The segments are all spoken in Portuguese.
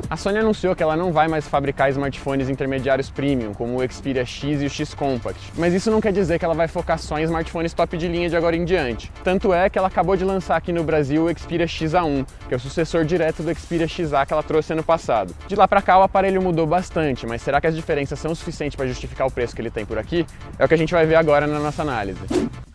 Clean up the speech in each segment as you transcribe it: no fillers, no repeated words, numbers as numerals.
A Sony anunciou que ela não vai mais fabricar smartphones intermediários premium, como o Xperia X e o X Compact, mas isso não quer dizer que ela vai focar só em smartphones top de linha de agora em diante. Tanto é que ela acabou de lançar aqui no Brasil o Xperia XA1, que é o sucessor direto do Xperia XA que ela trouxe ano passado. De lá pra cá o aparelho mudou bastante, mas será que as diferenças são suficientes para justificar o preço que ele tem por aqui? É o que a gente vai ver agora na nossa análise.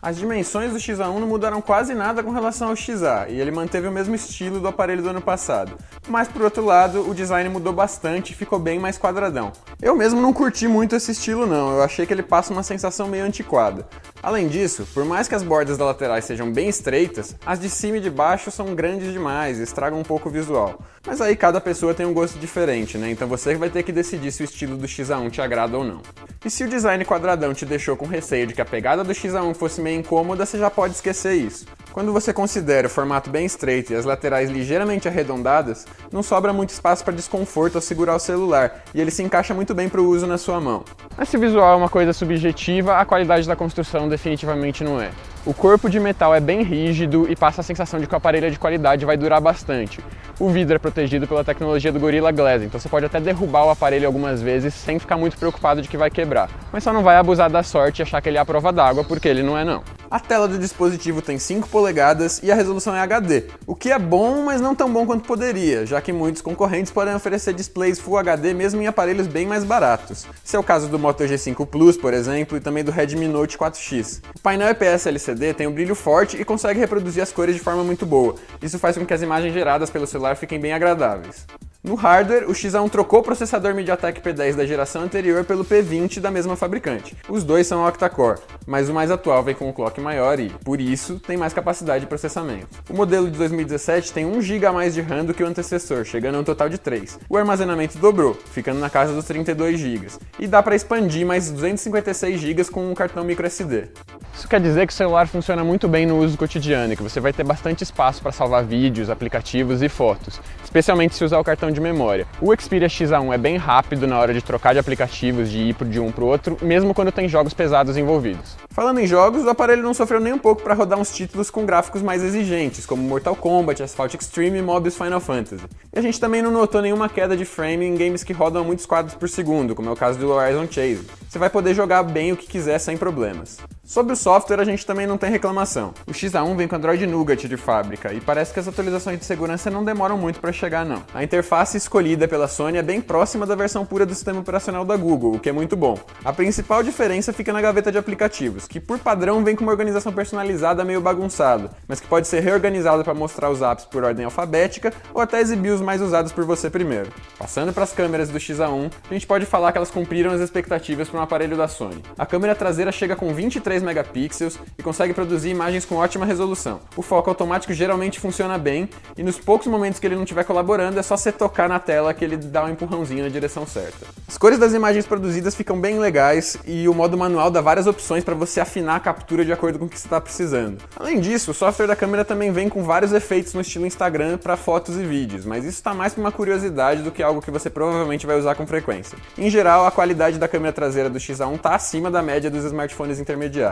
As dimensões do XA1 não mudaram quase nada com relação ao XA, e ele manteve o mesmo estilo do aparelho do ano passado. Mas por outro lado, o design mudou bastante e ficou bem mais quadradão. Eu mesmo não curti muito esse estilo não, eu achei que ele passa uma sensação meio antiquada. Além disso, por mais que as bordas das laterais sejam bem estreitas, as de cima e de baixo são grandes demais e estragam um pouco o visual. Mas aí cada pessoa tem um gosto diferente, né? Então você vai ter que decidir se o estilo do XA1 te agrada ou não. E se o design quadradão te deixou com receio de que a pegada do XA1 fosse meio incômoda, você já pode esquecer isso. Quando você considera o formato bem estreito e as laterais ligeiramente arredondadas, não sobra muito espaço para desconforto ao segurar o celular, e ele se encaixa muito bem para o uso na sua mão. Mas se o visual é uma coisa subjetiva, a qualidade da construção definitivamente não é. O corpo de metal é bem rígido e passa a sensação de que o aparelho é de qualidade e vai durar bastante. O vidro é protegido pela tecnologia do Gorilla Glass, então você pode até derrubar o aparelho algumas vezes sem ficar muito preocupado de que vai quebrar. Mas só não vai abusar da sorte e achar que ele é a prova d'água, porque ele não é não. A tela do dispositivo tem 5 polegadas e a resolução é HD, o que é bom, mas não tão bom quanto poderia, já que muitos concorrentes podem oferecer displays Full HD mesmo em aparelhos bem mais baratos. Esse é o caso do Moto G5 Plus, por exemplo, e também do Redmi Note 4X. O painel IPS LCD tem um brilho forte e consegue reproduzir as cores de forma muito boa. Isso faz com que as imagens geradas pelo celular fiquem bem agradáveis. No hardware, o XA1 trocou o processador MediaTek P10 da geração anterior pelo P20 da mesma fabricante. Os dois são octa-core, mas o mais atual vem com um clock maior e, por isso, tem mais capacidade de processamento. O modelo de 2017 tem 1 GB a mais de RAM do que o antecessor, chegando a um total de 3. O armazenamento dobrou, ficando na casa dos 32 GB, e dá para expandir mais 256 GB com um cartão microSD. Isso quer dizer que o celular funciona muito bem no uso cotidiano e que você vai ter bastante espaço para salvar vídeos, aplicativos e fotos, especialmente se usar o cartão de memória. O Xperia XA1 é bem rápido na hora de trocar de aplicativos, de ir de um para o outro, mesmo quando tem jogos pesados envolvidos. Falando em jogos, o aparelho não sofreu nem um pouco para rodar uns títulos com gráficos mais exigentes, como Mortal Kombat, Asphalt Extreme e Mobius Final Fantasy. E a gente também não notou nenhuma queda de frame em games que rodam a muitos quadros por segundo, como é o caso do Horizon Chase. Você vai poder jogar bem o que quiser sem problemas. Sobre o software, a gente também não tem reclamação. O XA1 vem com Android Nougat de fábrica e parece que as atualizações de segurança não demoram muito para chegar não. A interface escolhida pela Sony é bem próxima da versão pura do sistema operacional da Google, o que é muito bom. A principal diferença fica na gaveta de aplicativos, que por padrão vem com uma organização personalizada meio bagunçada, mas que pode ser reorganizada para mostrar os apps por ordem alfabética ou até exibir os mais usados por você primeiro. Passando para as câmeras do XA1, a gente pode falar que elas cumpriram as expectativas para um aparelho da Sony. A câmera traseira chega com 23 megapixels e consegue produzir imagens com ótima resolução. O foco automático geralmente funciona bem e nos poucos momentos que ele não estiver colaborando é só você tocar na tela que ele dá um empurrãozinho na direção certa. As cores das imagens produzidas ficam bem legais e o modo manual dá várias opções para você afinar a captura de acordo com o que você está precisando. Além disso, o software da câmera também vem com vários efeitos no estilo Instagram para fotos e vídeos, mas isso está mais para uma curiosidade do que algo que você provavelmente vai usar com frequência. Em geral, a qualidade da câmera traseira do XA1 está acima da média dos smartphones intermediários.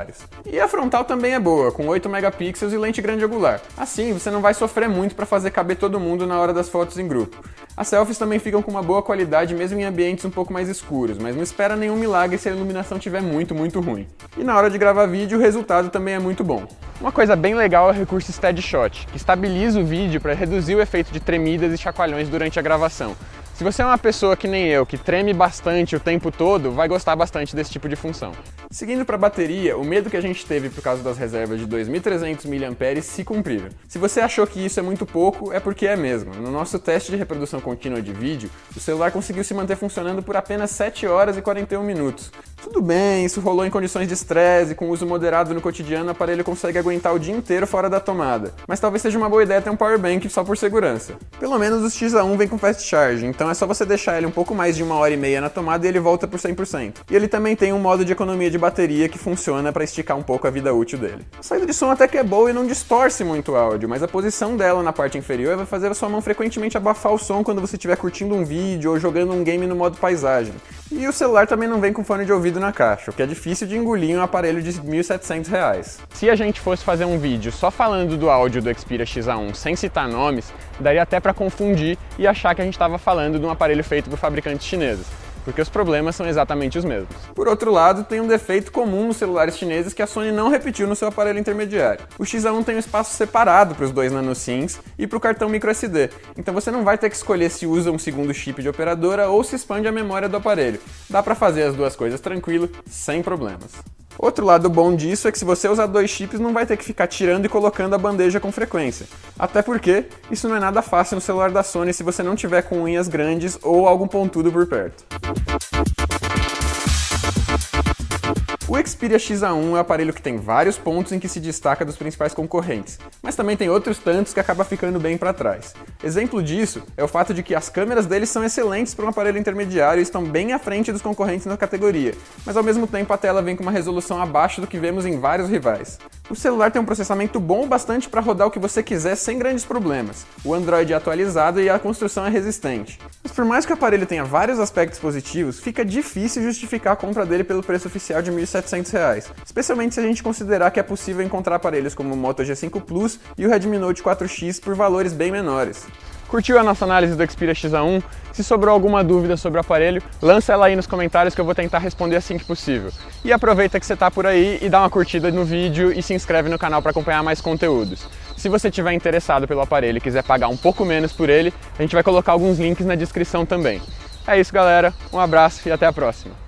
E a frontal também é boa, com 8 megapixels e lente grande angular. Assim, você não vai sofrer muito para fazer caber todo mundo na hora das fotos em grupo. As selfies também ficam com uma boa qualidade mesmo em ambientes um pouco mais escuros, mas não espera nenhum milagre se a iluminação estiver muito ruim. E na hora de gravar vídeo, o resultado também é muito bom. Uma coisa bem legal é o recurso Steadshot, que estabiliza o vídeo para reduzir o efeito de tremidas e chacoalhões durante a gravação. Se você é uma pessoa que nem eu, que treme bastante o tempo todo, vai gostar bastante desse tipo de função. Seguindo para a bateria, o medo que a gente teve por causa das reservas de 2.300 mAh se cumpriram. Se você achou que isso é muito pouco, é porque é mesmo. No nosso teste de reprodução contínua de vídeo, o celular conseguiu se manter funcionando por apenas 7 horas e 41 minutos. Tudo bem, isso rolou em condições de estresse e com uso moderado no cotidiano o aparelho consegue aguentar o dia inteiro fora da tomada. Mas talvez seja uma boa ideia ter um power bank só por segurança. Pelo menos o XA1 vem com fast charge, então é só você deixar ele um pouco mais de 1h30 na tomada e ele volta por 100%. E ele também tem um modo de economia de bateria que funciona para esticar um pouco a vida útil dele. A saída de som até que é boa e não distorce muito o áudio, mas a posição dela na parte inferior vai fazer a sua mão frequentemente abafar o som quando você estiver curtindo um vídeo ou jogando um game no modo paisagem. E o celular também não vem com fone de ouvido na caixa, o que é difícil de engolir em um aparelho de R$ 1.700. Se a gente fosse fazer um vídeo só falando do áudio do Xperia XA1 sem citar nomes, daria até para confundir e achar que a gente estava falando de um aparelho feito por fabricantes chineses, porque os problemas são exatamente os mesmos. Por outro lado, tem um defeito comum nos celulares chineses que a Sony não repetiu no seu aparelho intermediário. O XA1 tem um espaço separado para os dois nano-SIMs e para o cartão microSD, então você não vai ter que escolher se usa um segundo chip de operadora ou se expande a memória do aparelho. Dá para fazer as duas coisas tranquilo, sem problemas. Outro lado bom disso é que se você usar dois chips não vai ter que ficar tirando e colocando a bandeja com frequência. Até porque isso não é nada fácil no celular da Sony se você não tiver com unhas grandes ou algum pontudo por perto. O Xperia XA1 é um aparelho que tem vários pontos em que se destaca dos principais concorrentes, mas também tem outros tantos que acaba ficando bem para trás. Exemplo disso é o fato de que as câmeras dele são excelentes para um aparelho intermediário e estão bem à frente dos concorrentes na categoria, mas ao mesmo tempo a tela vem com uma resolução abaixo do que vemos em vários rivais. O celular tem um processamento bom o bastante para rodar o que você quiser sem grandes problemas. O Android é atualizado e a construção é resistente. Mas por mais que o aparelho tenha vários aspectos positivos, fica difícil justificar a compra dele pelo preço oficial de R$ 1.700, especialmente se a gente considerar que é possível encontrar aparelhos como o Moto G5 Plus e o Redmi Note 4X por valores bem menores. Curtiu a nossa análise do Xperia XA1? Se sobrou alguma dúvida sobre o aparelho, lança ela aí nos comentários que eu vou tentar responder assim que possível. E aproveita que você está por aí e dá uma curtida no vídeo e se inscreve no canal para acompanhar mais conteúdos. Se você estiver interessado pelo aparelho e quiser pagar um pouco menos por ele, a gente vai colocar alguns links na descrição também. É isso, galera. Um abraço e até a próxima.